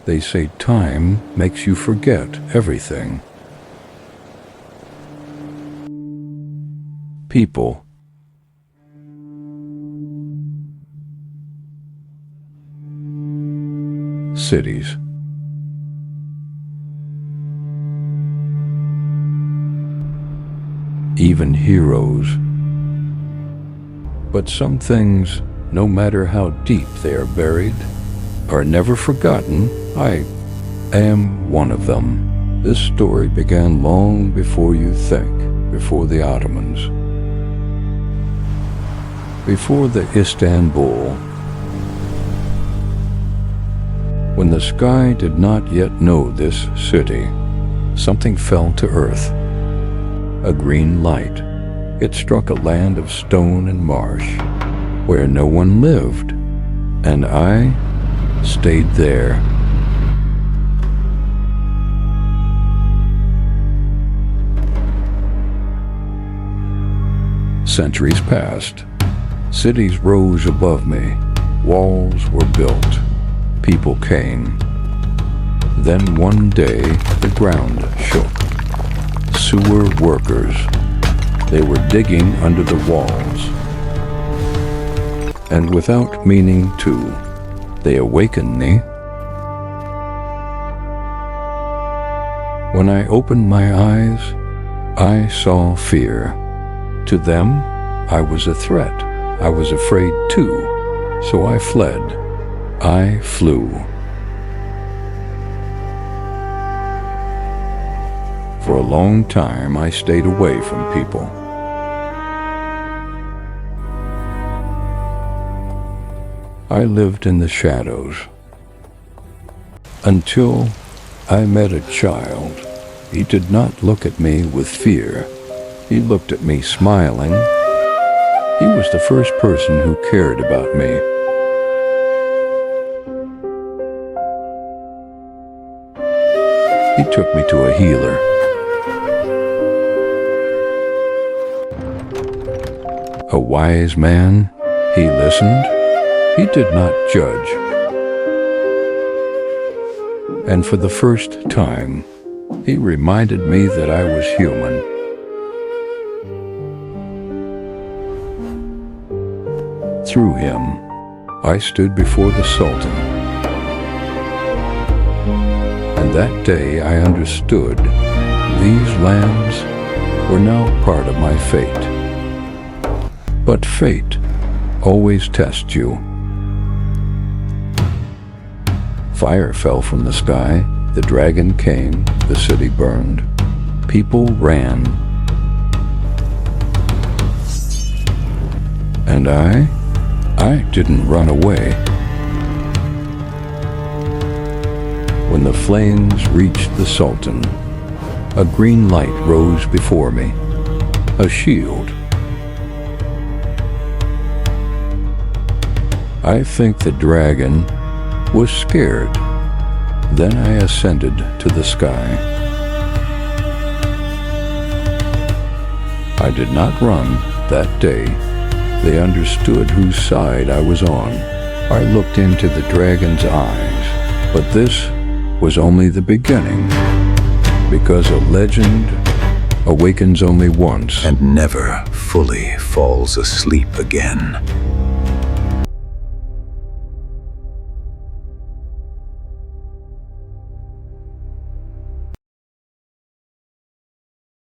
They say time makes you forget everything. People. Cities. Even heroes. But some things, no matter how deep they are buried, are never forgotten. I am one of them. This story began long before you think, before the Ottomans, before the Istanbul, when the sky did not yet know this city. Something fell to earth, a green light. It struck a land of stone and marsh, where no one lived, and I stayed there. Centuries passed. Cities rose above me. Walls were built. People came. Then one day the ground shook. Sewer workers. They were digging under the walls. And without meaning to, they awakened me. When I opened my eyes, I saw fear. To them, I was a threat. I was afraid too, so I fled. I flew. For a long time, I stayed away from people. I lived in the shadows until I met a child. He did not look at me with fear. He looked at me smiling. He was the first person who cared about me. He took me to a healer. A wise man. He listened. He did not judge. And for the first time, he reminded me that I was human. Through him, I stood before the Sultan. And that day I understood these lands were now part of my fate. But fate always tests you. Fire fell from the sky, the dragon came, the city burned. People ran. And I didn't run away. When the flames reached the Sultan, a green light rose before me, a shield. I think the dragon was scared. Then I ascended to the sky. I did not run that day. They understood whose side I was on. I looked into the dragon's eyes, but this was only the beginning, because a legend awakens only once and never fully falls asleep again.